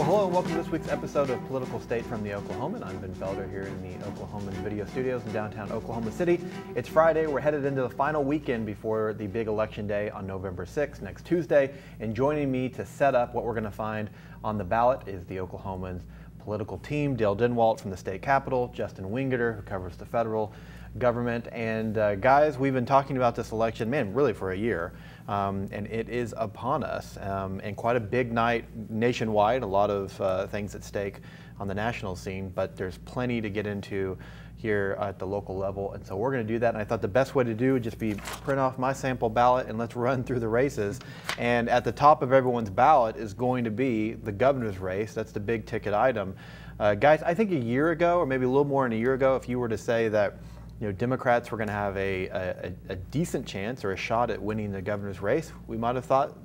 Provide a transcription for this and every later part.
Well, hello and welcome to this week's episode of Political State from the Oklahoman. I'm Ben Felder here in the Oklahoman Video Studios in downtown Oklahoma City. It's Friday. We're headed into the final weekend before the big election day on November 6th, next Tuesday. And joining me to set up what we're going to find on the ballot is the Oklahoman's political team, Dale Denwalt from the state capitol, Justin Wingeter, who covers the federal government. And guys, we've been talking about this election, man, really for a year. And it is upon us, and quite a big night nationwide, a lot of things at stake on the national scene, but there's plenty to get into here at the local level, and so we're going to do that. And I thought the best way to do would just be print off my sample ballot and let's run through the races. And at the top of everyone's ballot is going to be the governor's race. That's the big ticket item. Guys, I think a year ago, or maybe a little more than a year ago, if you were to say that Democrats were going to have a decent chance or a shot at winning the governor's race, we might have thought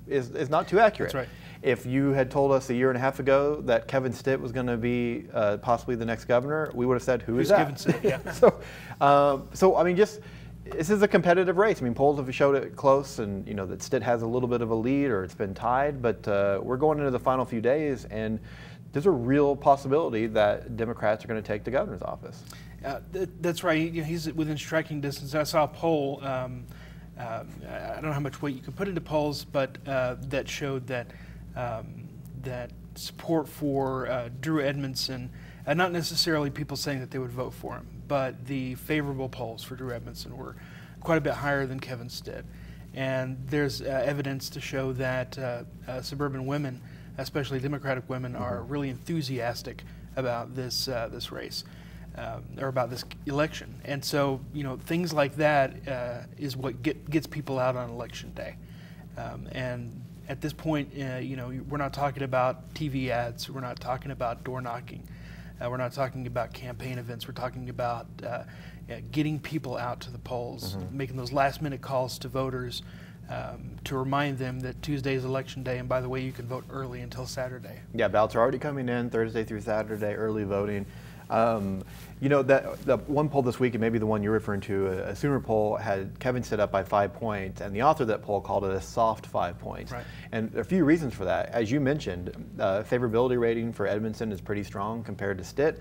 is not too accurate. That's right. If you had told us a year and a half ago that Kevin Stitt was going to be possibly the next governor, we would have said, who's that? Kevin Stitt, yeah. So I mean, this is a competitive race. I mean, polls have showed it close, and that Stitt has a little bit of a lead, or it's been tied. But we're going into the final few days, and there's a real possibility that Democrats are going to take the governor's office. That's right. He's within striking distance. I saw a poll. I don't know how much weight you can put into polls, but that showed that that support for Drew Edmondson, not necessarily people saying that they would vote for him, but the favorable polls for Drew Edmondson were quite a bit higher than Kevin Stitt. And there's evidence to show that suburban women, especially Democratic women, are really enthusiastic about this race. Or about this election. And so, things like that is what gets people out on election day. And at this point, we're not talking about TV ads. We're not talking about door knocking. We're not talking about campaign events. We're talking about getting people out to the polls, making those last-minute calls to voters to remind them that Tuesday is election day, and by the way, you can vote early until Saturday. Yeah, ballots are already coming in Thursday through Saturday, early voting. The one poll this week, and maybe the one you're referring to, a Sooner poll, had Kevin Stitt up by 5 points, and the author of that poll called it a soft 5 points. Right. And there are a few reasons for that. As you mentioned, favorability rating for Edmondson is pretty strong compared to Stitt.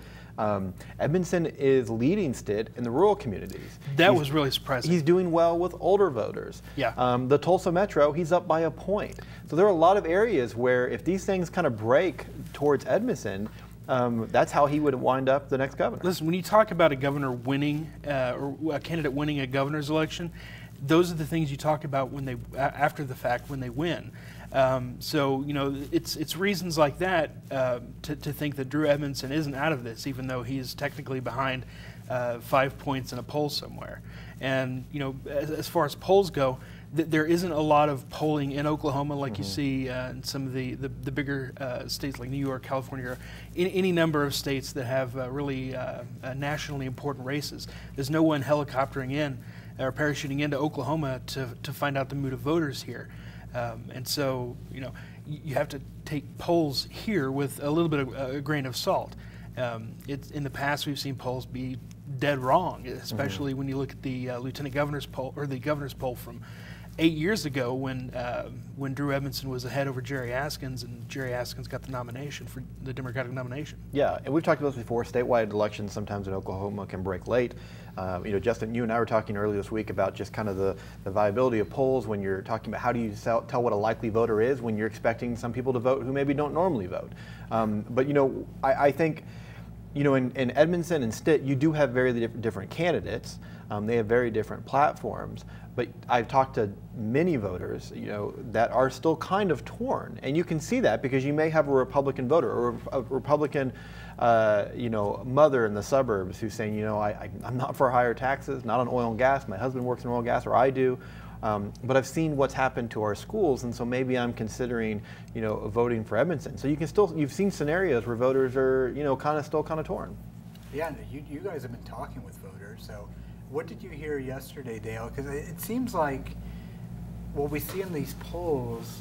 Edmondson is leading Stitt in the rural communities. That was really surprising. He's doing well with older voters. Yeah. The Tulsa Metro, he's up by a point. So there are a lot of areas where if these things kind of break towards Edmondson, that's how he would wind up the next governor. Listen, when you talk about a governor winning or a candidate winning a governor's election, those are the things you talk about when after the fact when they win. So it's reasons like that to think that Drew Edmondson isn't out of this, even though he's technically behind 5 points in a poll somewhere. And as far as polls go, there isn't a lot of polling in Oklahoma like you see in some of the bigger states like New York, California, or any number of states that have really nationally important races. There's no one helicoptering in or parachuting into Oklahoma to find out the mood of voters here. And so, you have to take polls here with a little bit of a grain of salt. In the past, we've seen polls be dead wrong, especially when you look at the lieutenant governor's poll or the governor's poll from 8 years ago when Drew Edmondson was ahead over Jerry Askins, and Jerry Askins got the nomination for the Democratic nomination. Yeah, and we've talked about this before. Statewide elections sometimes in Oklahoma can break late. Justin, you and I were talking earlier this week about just kind of the viability of polls when you're talking about how do you tell what a likely voter is when you're expecting some people to vote who maybe don't normally vote. But I think in Edmondson and Stitt, you do have very different candidates. They have very different platforms. But I've talked to many voters, that are still kind of torn, and you can see that because you may have a Republican voter or a Republican, mother in the suburbs who's saying, I'm not for higher taxes, not on oil and gas. My husband works in oil and gas, or I do, but I've seen what's happened to our schools, and so maybe I'm considering, voting for Edmondson. So you've seen scenarios where voters are, still kind of torn. Yeah, you guys have been talking with voters, so. What did you hear yesterday, Dale? Because it seems like what we see in these polls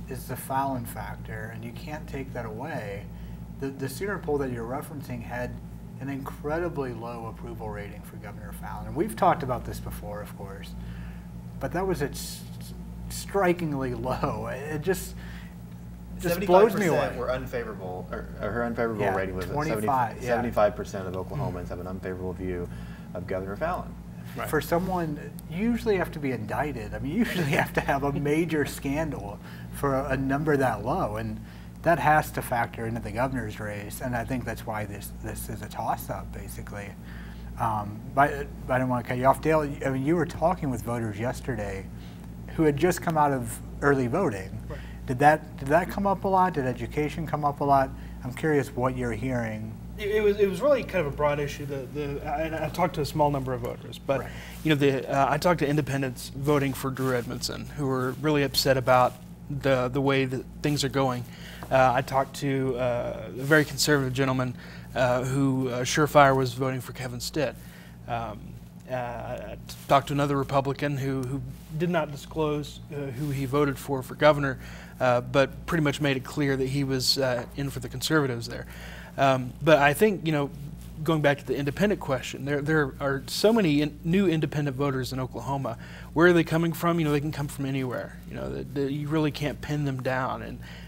is the Fallon factor, and you can't take that away. The Sooner poll that you're referencing had an incredibly low approval rating for Governor Fallon. And we've talked about this before, of course, but that was strikingly low. just blows me 75% away. were unfavorable, or her unfavorable Yeah, rating was 25, yeah. 75% of Oklahomans have an unfavorable view of Governor Fallon. Right. For someone, you usually have to be indicted. I mean, you usually have to have a major scandal for a number that low, and that has to factor into the governor's race. And I think that's why this is a toss-up, basically. But I don't want to cut you off, Dale. I mean, you were talking with voters yesterday who had just come out of early voting. Right. Did that come up a lot? Did education come up a lot? I'm curious what you're hearing. It was really kind of a broad issue. I talked to a small number of voters, but Right. you know, I talked to independents voting for Drew Edmondson who were really upset about the way that things are going. I talked to a very conservative gentleman who surefire was voting for Kevin Stitt. I talked to another Republican who did not disclose who he voted for governor, but pretty much made it clear that he was in for the conservatives there. But I think, you know, going back to the independent question, there are so many new independent voters in Oklahoma. Where are they coming from? You know, they can come from anywhere. You know, you really can't pin them down.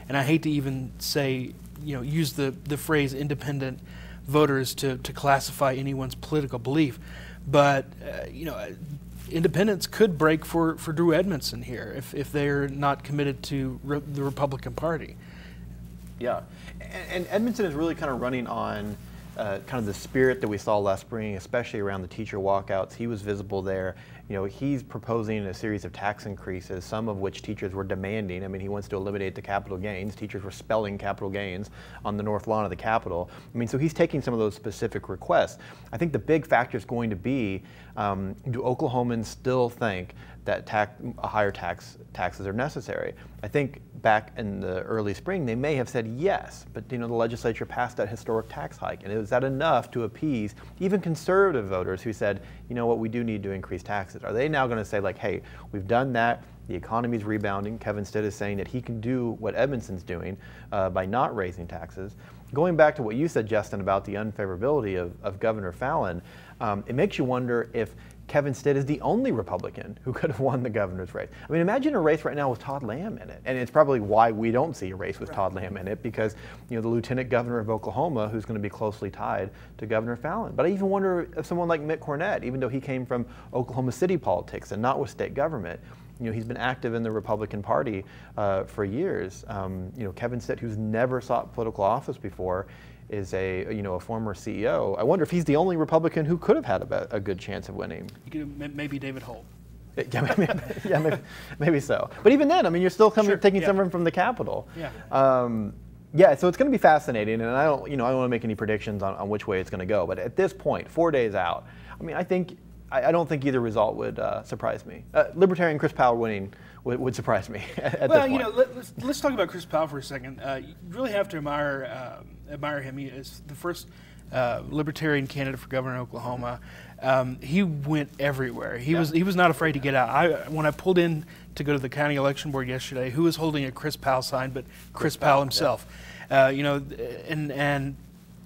And I hate to even say, you know, use the phrase independent voters to classify anyone's political belief. But, you know, independents could break for Drew Edmondson here if they're not committed to the Republican Party. Yeah, and Edmondson is really kind of running on kind of the spirit that we saw last spring, especially around the teacher walkouts. He was visible there. You know, he's proposing a series of tax increases, some of which teachers were demanding. I mean, he wants to eliminate the capital gains. Teachers were spelling capital gains on the north lawn of the Capitol. I mean, so he's taking some of those specific requests. I think the big factor is going to be, do Oklahomans still think that higher taxes are necessary? I think back in the early spring, they may have said yes, but you know, the legislature passed that historic tax hike, and is that enough to appease even conservative voters who said, you know what, we do need to increase taxes? Are they now going to say like, hey, we've done that, the economy's rebounding, Kevin Stitt is saying that he can do what Edmondson's doing by not raising taxes. Going back to what you said, Justin, about the unfavorability of Governor Fallon, it makes you wonder if Kevin Stitt is the only Republican who could have won the governor's race. I mean, imagine a race right now with Todd Lamb in it. And it's probably why we don't see a race with Todd Lamb in it, because, you know, the lieutenant governor of Oklahoma, who's going to be closely tied to Governor Fallon. But I even wonder if someone like Mitt Cornett, even though he came from Oklahoma City politics and not with state government, you know, he's been active in the Republican Party for years. You know, Kevin Stitt, who's never sought political office before, is a former CEO. I wonder if he's the only Republican who could have had a good chance of winning. You could, maybe David Holt. Yeah, maybe so. But even then, I mean, you're still taking someone from the Capitol. Yeah. Yeah, so it's going to be fascinating, and I don't want to make any predictions on which way it's going to go. But at this point, 4 days out, I mean, I don't think either result would surprise me. Libertarian Chris Powell winning would surprise me at this point. You know, let's talk about Chris Powell for a second. You really have to admire him. He is the first Libertarian candidate for governor in Oklahoma. He went everywhere. He was not afraid to get out. When I pulled in to go to the county election board yesterday, who was holding a Chris Powell sign but Chris Powell himself? Yeah. You know, and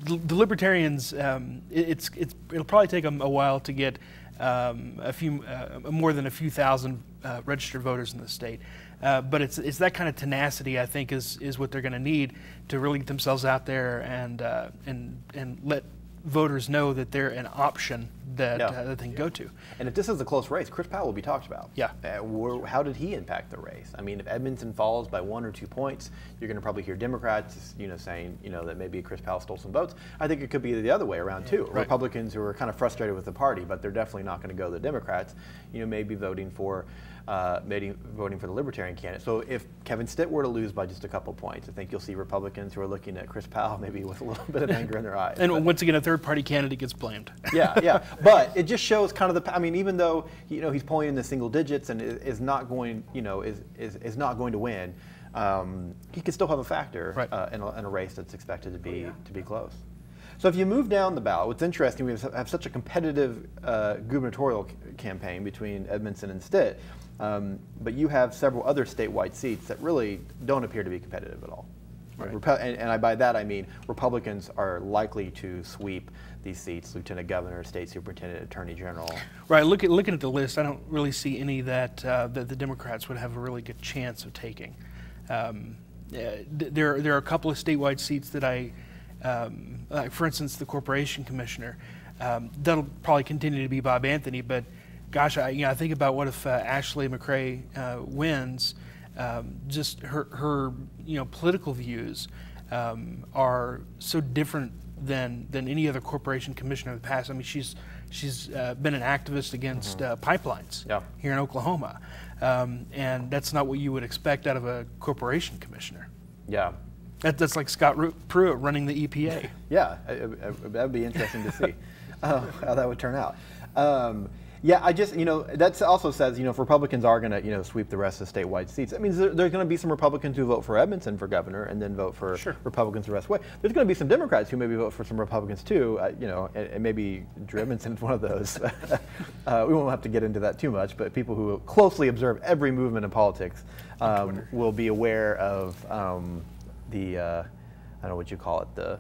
the Libertarians, it'll probably take them a while to get more than a few thousand registered voters in the state. But it's that kind of tenacity, I think, is what they're going to need to really get themselves out there and let voters know that they're an option that they can go to. And if this is a close race, Chris Powell will be talked about. Yeah. How did he impact the race? I mean, if Edmondson falls by 1 or 2 points, you're going to probably hear Democrats, saying, that maybe Chris Powell stole some votes. I think it could be the other way around too. Right. Republicans who are kind of frustrated with the party, but they're definitely not going to go the Democrats. Maybe voting for the Libertarian candidate. So if Kevin Stitt were to lose by just a couple points, I think you'll see Republicans who are looking at Chris Powell maybe with a little bit of anger in their eyes. And once again, a third-party candidate gets blamed. Yeah. But it just shows kind of even though he's polling in the single digits and is not going is not going to win, he could still have a factor in a race that's expected to be close. So if you move down the ballot, what's interesting, we have such a competitive gubernatorial campaign between Edmondson and Stitt, but you have several other statewide seats that really don't appear to be competitive at all. Right. And by that I mean Republicans are likely to sweep these seats: lieutenant governor, state superintendent, attorney general. Right. Looking at the list, I don't really see any that the Democrats would have a really good chance of taking. there are a couple of statewide seats that like for instance, the corporation commissioner. That'll probably continue to be Bob Anthony, but gosh, I think about what if Ashley McRae wins. Just her political views are so different than any other corporation commissioner in the past. I mean, she's been an activist against pipelines here in Oklahoma, and that's not what you would expect out of a corporation commissioner. Yeah. That's like Scott Pruitt running the EPA. Yeah, that would be interesting to see how that would turn out. Yeah, that also says, if Republicans are going to, sweep the rest of the statewide seats, I mean, there's going to be some Republicans who vote for Edmondson for governor and then vote for Republicans the rest of the way. There's going to be some Democrats who maybe vote for some Republicans too, and maybe Drew Edmondson's one of those. We won't have to get into that too much, but people who closely observe every movement in politics will be aware of I don't know what you call it, the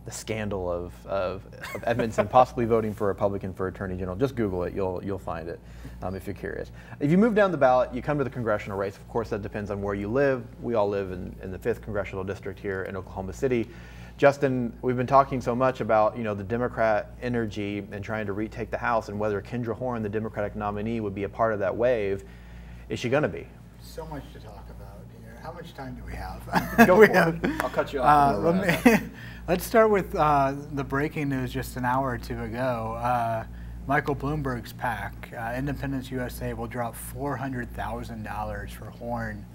scandal of Edmondson possibly voting for a Republican for Attorney General. Just Google it, you'll find it if you're curious. If you move down the ballot, you come to the congressional race. Of course, that depends on where you live. We all live in the 5th Congressional District here in Oklahoma City. Justin, we've been talking so much about the Democrat energy and trying to retake the House and whether Kendra Horn, the Democratic nominee, would be a part of that wave. Is she going to be? So much to talk about here. How much time do we have? Go for it. I'll cut you off. Let's start with the breaking news just an hour or two ago. Michael Bloomberg's PAC, Independence USA, will drop $400,000 for Horn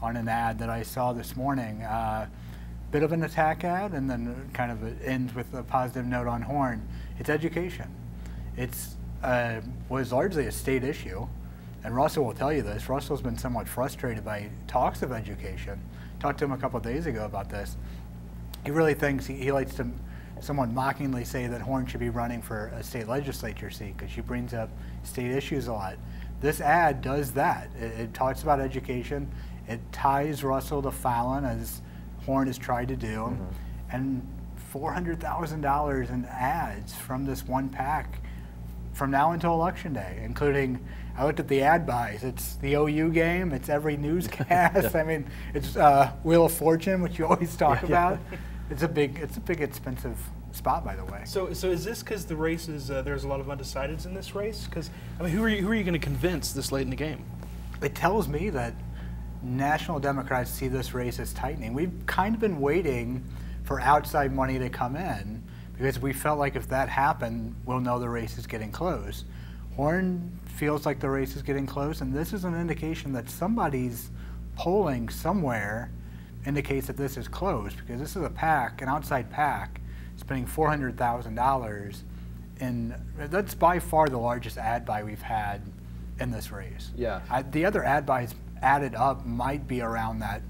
on an ad that I saw this morning. Bit of an attack ad, and then kind of ends with a positive note on Horn. It's education. It's was largely a state issue, and Russell will tell you this. Russell's been somewhat frustrated by talks of education. Talked to him a couple of days ago about this. He really thinks, he likes to somewhat mockingly say that Horn should be running for a state legislature seat because she brings up state issues a lot. This ad does that. It talks about education. It ties Russell to Fallon, as Horn has tried to do, and $400,000 in ads from this one PAC from now until Election Day, including, I looked at the ad buys. It's the OU game. It's every newscast. I mean, it's Wheel of Fortune, which you always talk about. It's a big expensive spot, by the way. So is this because the race is there's a lot of undecideds in this race? Because I mean, who are you going to convince this late in the game? It tells me that national Democrats see this race as tightening. We've kind of been waiting for outside money to come in because we felt like if that happened, we'll know the race is getting close. Horn feels like the race is getting close, and this is an indication that somebody's polling somewhere indicates that this is close, because this is a PAC, an outside PAC, spending $400,000, and that's by far the largest ad buy we've had in this race. Yeah. The other ad buys added up might be around that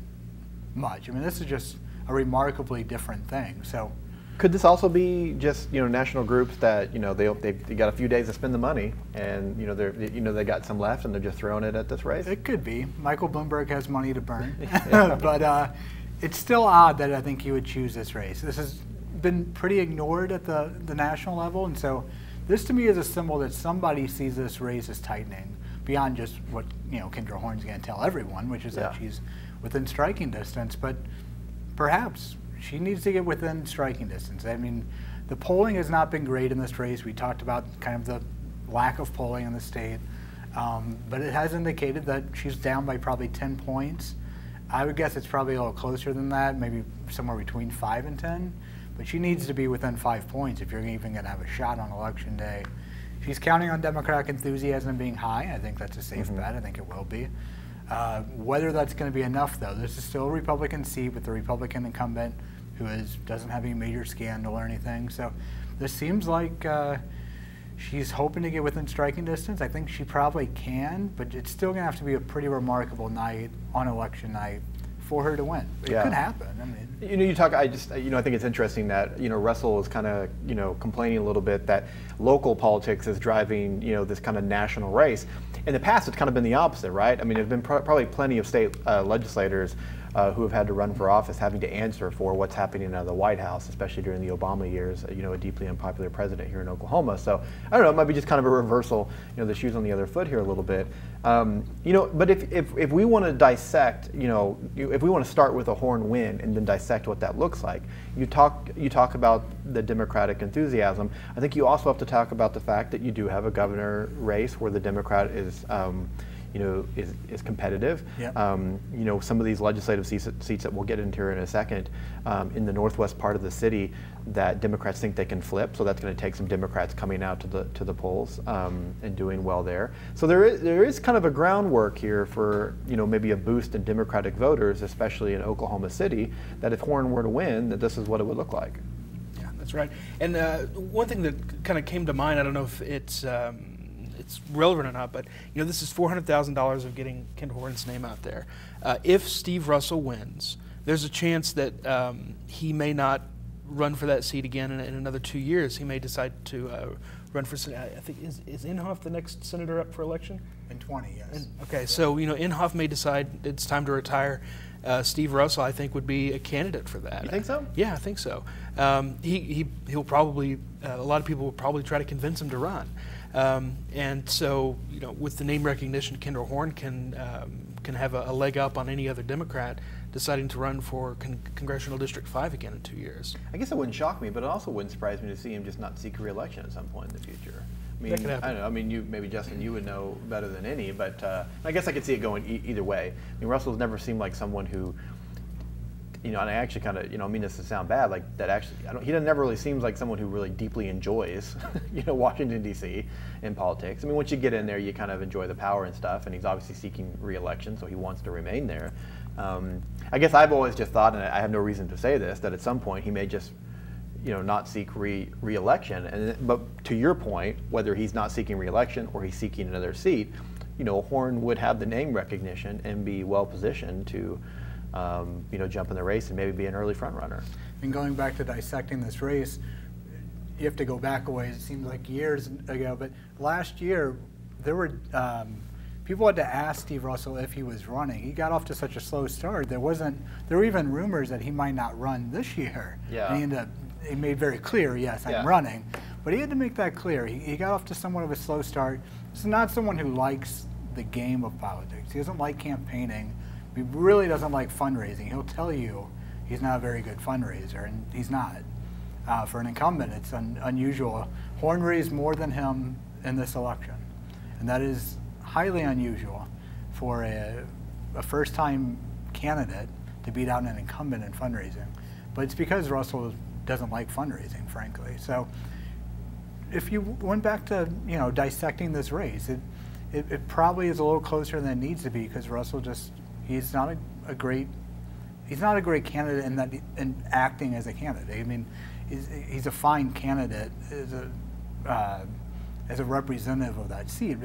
much. I mean, this is just a remarkably different thing. So, could this also be just national groups that they got a few days to spend the money, and they got some left and they're just throwing it at this race? It could be. Michael Bloomberg has money to burn, but it's still odd that I think he would choose this race. This has been pretty ignored at the national level, and so this to me is a symbol that somebody sees this race as tightening beyond just what Kendra Horn's going to tell everyone, which is that she's within striking distance, but perhaps she needs to get within striking distance. I mean, the polling has not been great in this race. We talked about kind of the lack of polling in the state, but it has indicated that she's down by probably 10 points. I would guess it's probably a little closer than that, maybe somewhere between 5 and 10, but she needs to be within 5 points if you're even going to have a shot on Election Day. She's counting on Democratic enthusiasm being high. I think that's a safe bet. I think it will be. Whether that's going to be enough, though, this is still a Republican seat with the Republican incumbent who doesn't have any major scandal or anything. So this seems like she's hoping to get within striking distance. I think she probably can, but it's still going to have to be a pretty remarkable night on Election night for her to win. It could happen. I mean, you talk. I think it's interesting that Russell is kind of complaining a little bit that local politics is driving this kind of national race. In the past, it's kind of been the opposite, right? I mean, there's been probably plenty of state legislators who have had to run for office having to answer for what's happening at the White House, especially during the Obama years, a deeply unpopular president here in Oklahoma. So I don't know, it might be just kind of a reversal, the shoes on the other foot here a little bit. But if we want to dissect, if we want to start with a Horn win and then dissect what that looks like, you talk about the Democratic enthusiasm. I think you also have to talk about the fact that you do have a governor race where the Democrat is competitive. Yep. Some of these legislative seats that we'll get into in a second, in the northwest part of the city, that Democrats think they can flip. So that's going to take some Democrats coming out to the polls and doing well there. So there is kind of a groundwork here for maybe a boost in Democratic voters, especially in Oklahoma City, that if Horn were to win, that this is what it would look like. Yeah, that's right. And one thing that kind of came to mind, I don't know if it's relevant or not, but this is $400,000 of getting Ken Horn's name out there. If Steve Russell wins, there's a chance that he may not run for that seat again in another 2 years. He may decide to run for Senate. I think is Inhofe the next senator up for election? In 20, yes. Okay, so Inhofe may decide it's time to retire. Steve Russell, I think, would be a candidate for that. You think so? Yeah, I think so. He'll probably a lot of people will probably try to convince him to run. And so, with the name recognition, Kendall Horn can have a leg up on any other Democrat deciding to run for Congressional District 5 again in 2 years. I guess it wouldn't shock me, but it also wouldn't surprise me to see him just not seek re-election at some point in the future. I mean, That could happen. I don't know. I mean, maybe Justin, you would know better than any, but I guess I could see it going either way. I mean, Russell's never seemed like someone who, and I actually kind of, I mean this to sound bad, like that actually, he never really seems like someone who really deeply enjoys, Washington, D.C. in politics. I mean, once you get in there, you kind of enjoy the power and stuff, and he's obviously seeking re-election, so he wants to remain there. I guess I've always just thought, and I have no reason to say this, that at some point he may just, not seek re-election. But to your point, whether he's not seeking re-election or he's seeking another seat, Horn would have the name recognition and be well positioned to, jump in the race and maybe be an early front runner. And going back to dissecting this race, you have to go back a ways. It seems like years ago, but last year there were people had to ask Steve Russell if he was running. He got off to such a slow start. There were even rumors that he might not run this year. Yeah. And he made very clear, yes, I'm running. But he had to make that clear. He got off to somewhat of a slow start. This is not someone who likes the game of politics. He doesn't like campaigning. He really doesn't like fundraising. He'll tell you he's not a very good fundraiser, and he's not. For an incumbent, it's unusual. Horn raised more than him in this election, and that is highly unusual for a first-time candidate to beat out an incumbent in fundraising. But it's because Russell doesn't like fundraising, frankly. So if you went back to dissecting this race, it probably is a little closer than it needs to be, because Russell he's not a great candidate in acting as a candidate. I mean, he's a fine candidate as a representative of that seat.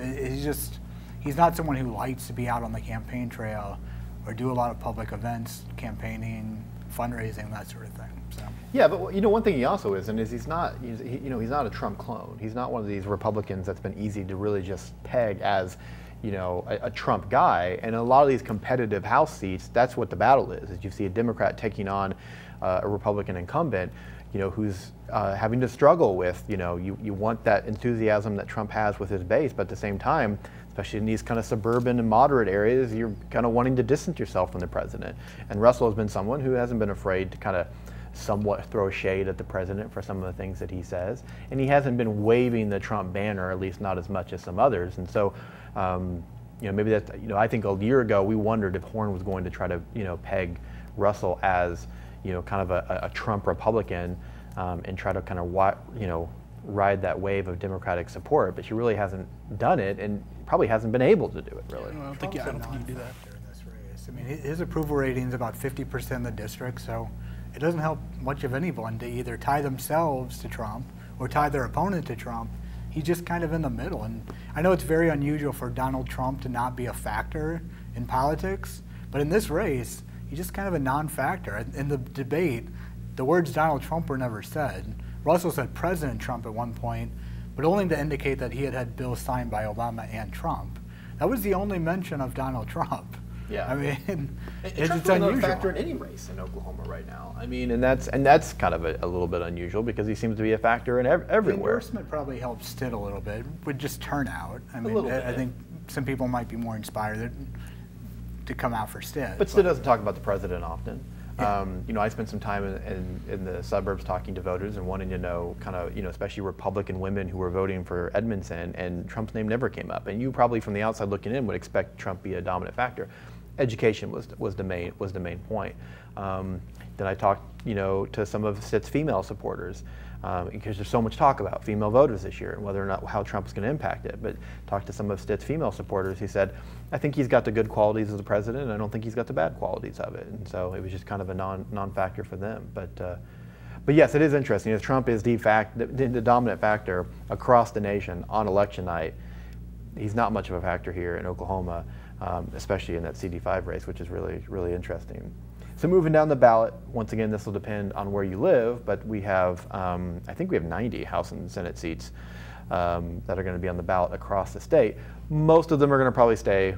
He's not someone who likes to be out on the campaign trail or do a lot of public events, campaigning, fundraising, that sort of thing. So. Yeah, but one thing he also isn't is he's not a Trump clone. He's not one of these Republicans that's been easy to really just peg as a Trump guy. And in a lot of these competitive House seats, that's what the battle is you see a Democrat taking on a Republican incumbent, who's having to struggle with, you want that enthusiasm that Trump has with his base, but at the same time, especially in these kind of suburban and moderate areas, you're kind of wanting to distance yourself from the president. And Russell has been someone who hasn't been afraid to kind of somewhat throw shade at the president for some of the things that he says. And he hasn't been waving the Trump banner, at least not as much as some others. And so, maybe that's, I think a year ago we wondered if Horn was going to try to, peg Russell as, kind of a Trump Republican and try to kind of, ride that wave of Democratic support. But she really hasn't done it and probably hasn't been able to do it, really. I don't think you can do that. In this race. I mean, his approval rating is about 50% in the district, so it doesn't help much of anyone to either tie themselves to Trump or tie their opponent to Trump. He's just kind of in the middle. And I know it's very unusual for Donald Trump to not be a factor in politics, but in this race, he's just kind of a non-factor. In the debate, the words Donald Trump were never said. Russell said President Trump at one point, but only to indicate that he had had bills signed by Obama and Trump. That was the only mention of Donald Trump. Yeah. I mean, Trump's it's really not a unusual. factor in any race in Oklahoma right now. I mean, and that's kind of a little bit unusual because he seems to be a factor in The everywhere. endorsement probably helps Stitt a little bit with just turnout. I mean, little I bit. think some people might be more inspired to come out for Stitt. But Stitt doesn't talk about the president often. Yeah. You know, I spent some time in the suburbs talking to voters and wanting to know kind of, you know, especially Republican women who were voting for Edmondson, and Trump's name never came up. And you probably from the outside looking in would expect Trump to be a dominant factor. Education was the main point. Then I talked, you know, to some of Stitt's female supporters because there's so much talk about female voters this year and whether or not how Trump is going to impact it. But talked to some of Stitt's female supporters. He said, I think he's got the good qualities as a president, and I don't think he's got the bad qualities of it. And so it was just kind of a non-factor for them. But yes, it is interesting. As Trump is the dominant factor across the nation on election night, he's not much of a factor here in Oklahoma, especially in that CD5 race, which is really interesting. So moving down the ballot, once again, this will depend on where you live, but we have, I think we have 90 House and Senate seats that are going to be on the ballot across the state. Most of them are going to probably stay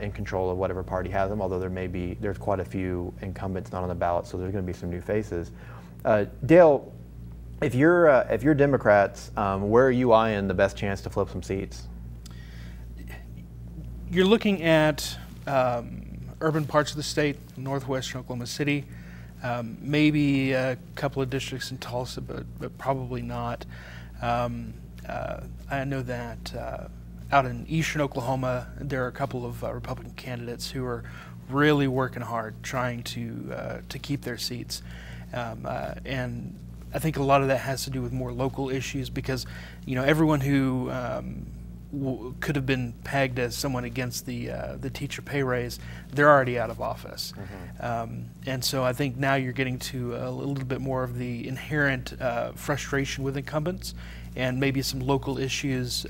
in control of whatever party has them, although there's quite a few incumbents not on the ballot, so there's going to be some new faces. Dale, if you're Democrats, where are you eyeing the best chance to flip some seats? You're looking at urban parts of the state, northwestern Oklahoma City, maybe a couple of districts in Tulsa, but probably not. I know that out in eastern Oklahoma, there are a couple of Republican candidates who are really working hard trying to keep their seats. And I think a lot of that has to do with more local issues because, you know, everyone who could have been pegged as someone against the teacher pay raise, they're already out of office. Mm-hmm. And so I think now you're getting to a little bit more of the inherent frustration with incumbents and maybe some local issues.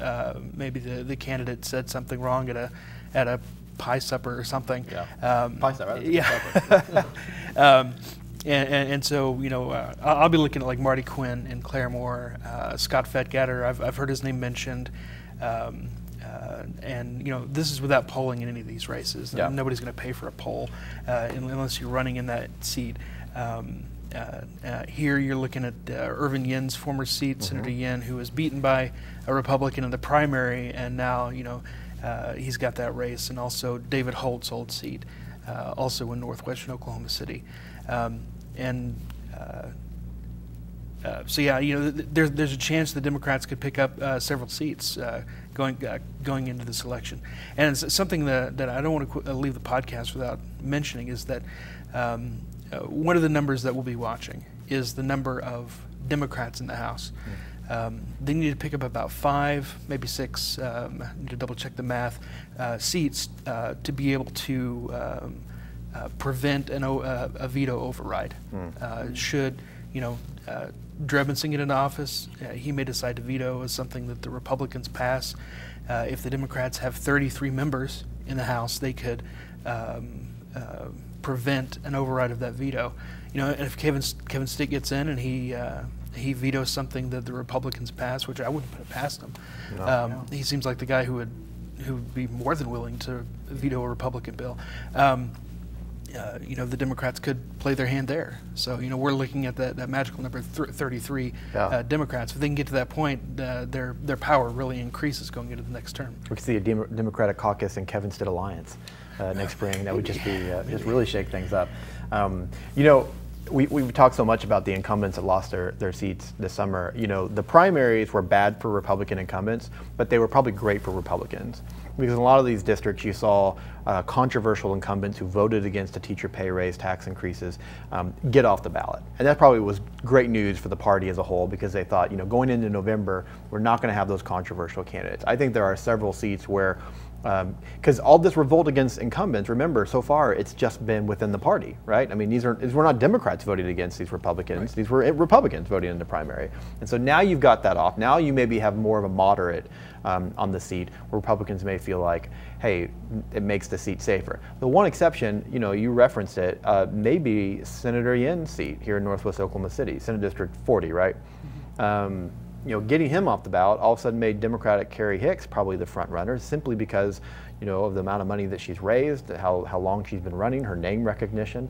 Maybe the candidate said something wrong at a pie supper or something. Yeah. Pie supper. Yeah. And so, you know, I'll be looking at like Marty Quinn in Claremore, Scott Fettgatter, I've heard his name mentioned. And, you know, this is without polling in any of these races. Yeah. Nobody's going to pay for a poll unless you're running in that seat. Here you're looking at Irvin Yin's former seat, mm-hmm. Senator Yin, who was beaten by a Republican in the primary, and now, you know, he's got that race, and also David Holt's old seat, also in northwestern Oklahoma City. So yeah, you know, there's a chance the Democrats could pick up several seats going into this election. And it's something that I don't want to leave the podcast without mentioning is that one of the numbers that we'll be watching is the number of Democrats in the House. They need to pick up about 5, maybe 6, I need to double check the math, seats to be able to prevent a veto override. Should, you know, Drebinson get into office, he may decide to veto as something that the Republicans pass. If the Democrats have 33 members in the House, they could prevent an override of that veto. You know, and if Kevin Stitt gets in and he vetoes something that the Republicans pass, which I wouldn't put it past him. No. He seems like the guy who would be more than willing to veto a Republican bill. You know, the Democrats could play their hand there. So, you know, we're looking at that magical number 33 Democrats. If they can get to that point, their power really increases going into the next term. We could see a Democratic caucus and Kevin Stitt alliance next spring. That would just be just really shake things up. You know, we've talked so much about the incumbents that lost their seats this summer. You know, the primaries were bad for Republican incumbents, but they were probably great for Republicans. Because in a lot of these districts, you saw controversial incumbents who voted against a teacher pay raise, tax increases, get off the ballot. And that probably was great news for the party as a whole because they thought, you know, going into November, we're not going to have those controversial candidates. I think there are several seats where, because all this revolt against incumbents, remember, so far it's just been within the party, right? I mean, these were not Democrats voting against these Republicans. Right. These were Republicans voting in the primary. And so now you've got that off. Now you maybe have more of a moderate on the seat where Republicans may feel like, hey, it makes the seat safer. The one exception, you know, you referenced it, maybe Senator Yin's seat here in Northwest Oklahoma City, Senate District 40, right? getting him off the ballot all of a sudden made Democratic Carrie Hicks probably the front runner, simply because of the amount of money that she's raised, how long she's been running, her name recognition.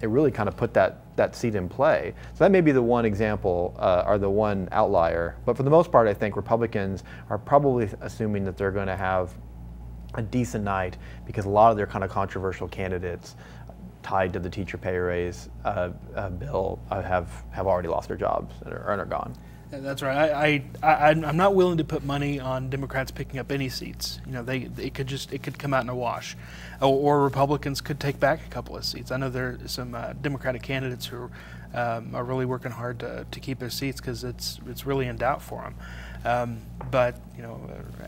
It really kind of put that seat in play. So that may be the one example, or the one outlier. But for the most part, I think Republicans are probably assuming that they're going to have a decent night, because a lot of their kind of controversial candidates tied to the teacher pay raise bill have already lost their jobs and are gone. That's right. I'm not willing to put money on Democrats picking up any seats. It could come out in a wash, or Republicans could take back a couple of seats. I know there are some Democratic candidates who are really working hard to keep their seats, because it's really in doubt for them. But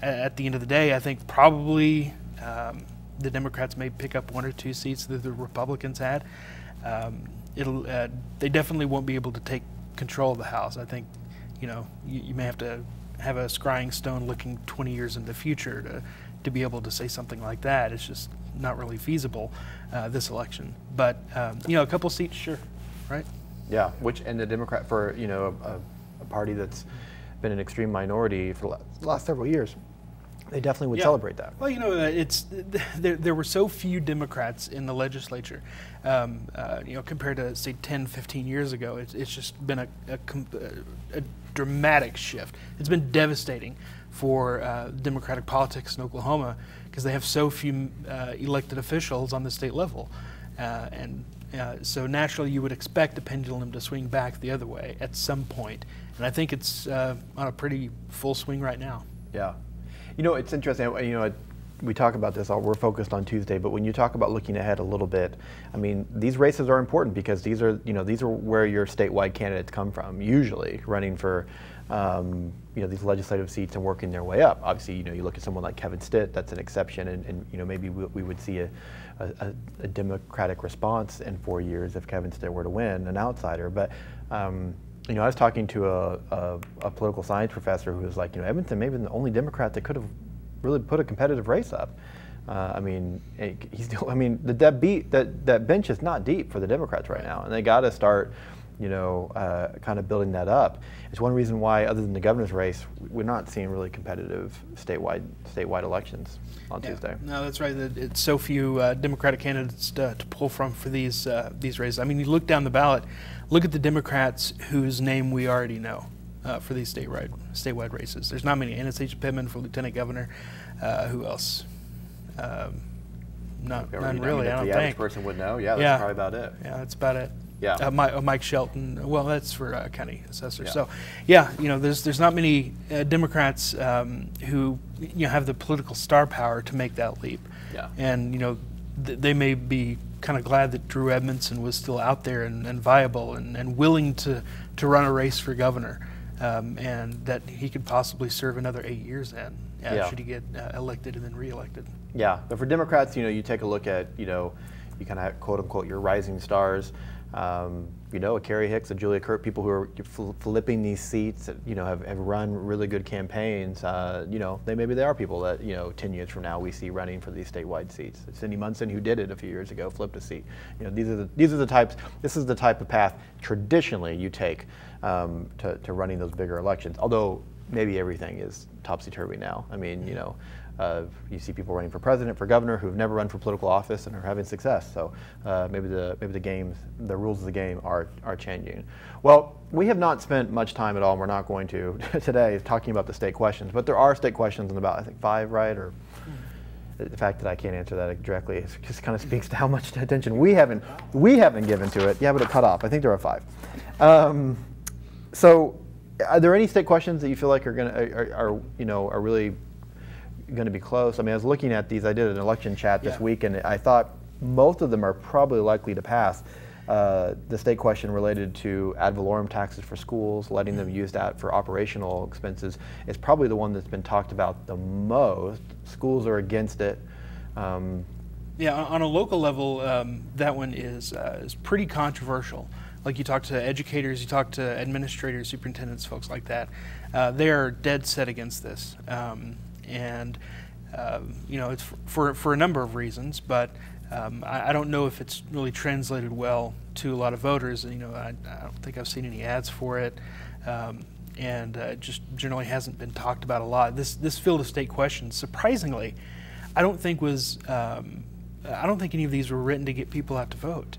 at the end of the day, I think probably the Democrats may pick up 1 or 2 seats that the Republicans had. They definitely won't be able to take control of the House. I think you may have to have a scrying stone looking 20 years into the future to be able to say something like that. It's just not really feasible this election. But a couple seats, sure, right? Yeah, and the Democrat, for a party that's been an extreme minority for the last several years, they definitely would celebrate that. Well, there were so few Democrats in the legislature, compared to, say, 10, 15 years ago. It's just been a dramatic shift. It's been devastating for Democratic politics in Oklahoma, because they have so few elected officials on the state level. So naturally you would expect the pendulum to swing back the other way at some point. And I think it's on a pretty full swing right now. Yeah. It's interesting. We talk about this, we're focused on Tuesday, but when you talk about looking ahead a little bit, I mean, these races are important, because these are where your statewide candidates come from, usually running for these legislative seats and working their way up. Obviously, you look at someone like Kevin Stitt, that's an exception, and maybe we would see a Democratic response in 4 years if Kevin Stitt were to win, an outsider. But I was talking to a political science professor who was like, Edmonton may have been the only Democrat that could have really put a competitive race up. That bench is not deep for the Democrats right now, and they got to start, kind of building that up. It's one reason why, other than the governor's race, we're not seeing really competitive statewide elections on Tuesday. No, that's right. It's so few Democratic candidates to pull from for these races. I mean, you look down the ballot, look at the Democrats whose name we already know for these statewide races. There's not many. Anastasia Pittman for lieutenant governor. Who else? None really. I don't the think. average person would know. Yeah, that's probably about it. Yeah, that's about it. Yeah. Mike Shelton. Well, that's for county assessor. Yeah. So, there's not many Democrats who have the political star power to make that leap. Yeah. And they may be kind of glad that Drew Edmondson was still out there and viable and willing to run a race for governor, and that he could possibly serve another 8 years then, should he get elected and then reelected. Yeah, but for Democrats, you take a look at, you kind of have, quote unquote, your rising stars. A Carrie Hicks, a Julia Kurt, people who are flipping these seats, have run really good campaigns. Maybe they are people that 10 years from now we see running for these statewide seats. Cindy Munson, who did it a few years ago, flipped a seat. This is the type of path traditionally you take to running those bigger elections. Although maybe everything is topsy-turvy now. I mean, you see people running for president, for governor, who've never run for political office and are having success. So maybe the rules of the game are changing. Well, we have not spent much time at all, and we're not going to today, talking about the state questions. But there are state questions in about, I think, 5, right? Or the fact that I can't answer that directly just kind of speaks to how much attention we haven't given to it. Yeah, but it cut off. I think there are 5. So, are there any state questions that you feel like are really going to be close? I mean, I was looking at these. I did an election chat this week, and I thought most of them are probably likely to pass. The state question related to ad valorem taxes for schools, letting them use that for operational expenses, is probably the one that's been talked about the most. Schools are against it. Yeah, on a local level, that one is pretty controversial. Like, you talk to educators, you talk to administrators, superintendents, folks like that. They are dead set against this. It's for a number of reasons, but I don't know if it's really translated well to a lot of voters. I don't think I've seen any ads for it. just generally hasn't been talked about a lot. This field of state questions, surprisingly, I don't think any of these were written to get people out to vote.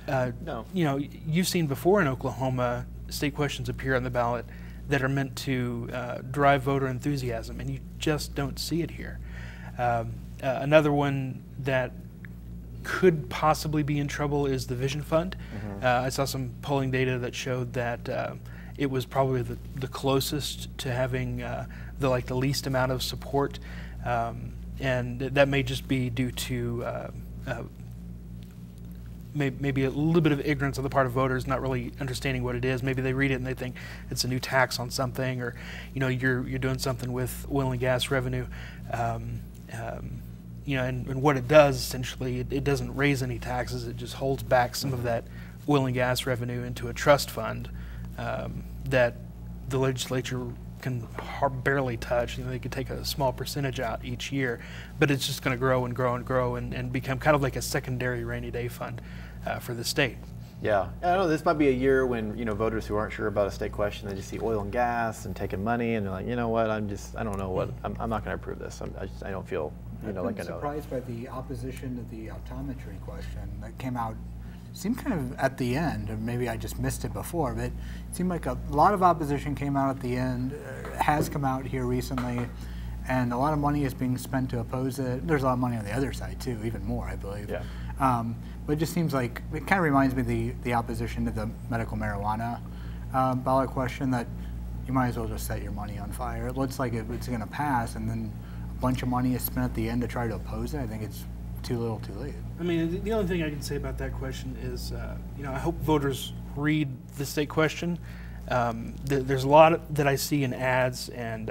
No. You know, you've seen before in Oklahoma state questions appear on the ballot that are meant to drive voter enthusiasm, and you just don't see it here. Another one that could possibly be in trouble is the Vision Fund. I saw some polling data that showed that it was probably the closest to having the least amount of support, and that may just be due to maybe a little bit of ignorance on the part of voters, not really understanding what it is. Maybe they read it and they think it's a new tax on something, or you're doing something with oil and gas revenue. And what it does essentially, it doesn't raise any taxes. It just holds back some of that oil and gas revenue into a trust fund that the legislature can barely touch. They could take a small percentage out each year, but it's just going to grow and grow and grow and become kind of like a secondary rainy day fund for the state. Yeah, I know this might be a year when voters who aren't sure about a state question, they just see oil and gas and taking money, and they're like, you know what, I don't know what, I'm not going to approve this. I don't feel, like I know. I'm surprised by the opposition to the optometry question that came out. Seemed kind of at the end, or maybe I just missed it before, but it seemed like a lot of opposition came out at the end, has come out here recently, and a lot of money is being spent to oppose it. There's a lot of money on the other side too, even more, I believe. Yeah. But it just seems like, it kind of reminds me of the opposition to the medical marijuana ballot question, that you might as well just set your money on fire. It looks like it's going to pass, and then a bunch of money is spent at the end to try to oppose it. I think it's too little too late. I mean, the only thing I can say about that question is, I hope voters read the state question. There's a lot that I see in ads and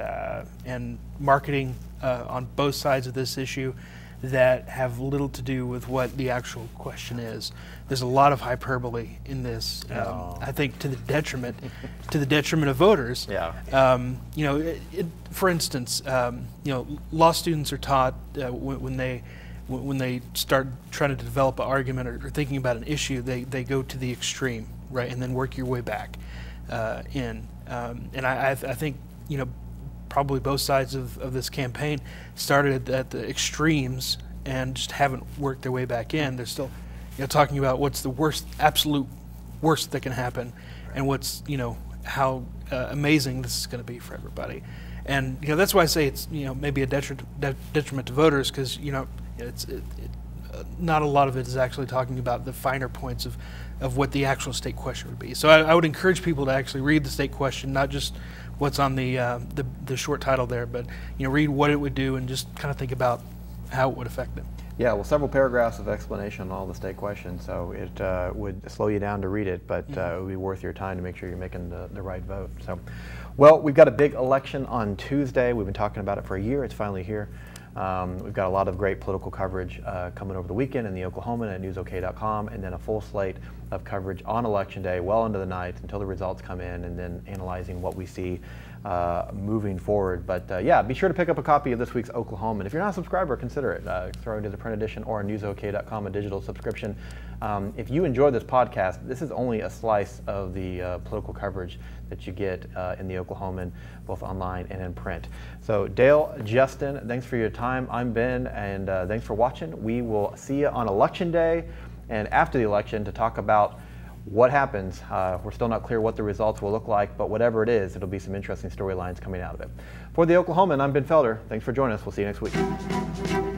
marketing on both sides of this issue that have little to do with what the actual question is. There's a lot of hyperbole in this. I think to the detriment of voters. Yeah. For instance, law students are taught when they start trying to develop an argument or thinking about an issue, they go to the extreme, right, and then work your way back in. And I think probably both sides of this campaign started at the extremes and just haven't worked their way back in. They're still talking about what's the absolute worst that can happen, and what's how amazing this is going to be for everybody. And that's why I say it's maybe a detriment to voters, because not a lot of it is actually talking about the finer points of what the actual state question would be. So I would encourage people to actually read the state question, not just what's on the short title there, but read what it would do and just kind of think about how it would affect them. Yeah, well, several paragraphs of explanation on all the state questions, so it would slow you down to read it, but it would be worth your time to make sure you're making the right vote. So, well, we've got a big election on Tuesday. We've been talking about it for a year. It's finally here. We've got a lot of great political coverage coming over the weekend in the Oklahoman at newsok.com, and then a full slate of coverage on Election Day, well into the night until the results come in, and then analyzing what we see moving forward. But yeah, be sure to pick up a copy of this week's Oklahoman. If you're not a subscriber, consider it. Throw into the print edition or newsok.com, a digital subscription. If you enjoy this podcast, this is only a slice of the political coverage that you get in the Oklahoman, both online and in print. So Dale, Justin, thanks for your time. I'm Ben, and thanks for watching. We will see you on Election Day and after the election to talk about what happens. We're still not clear what the results will look like, but whatever it is, it'll be some interesting storylines coming out of it. For the Oklahoman, I'm Ben Felder. Thanks for joining us. We'll see you next week.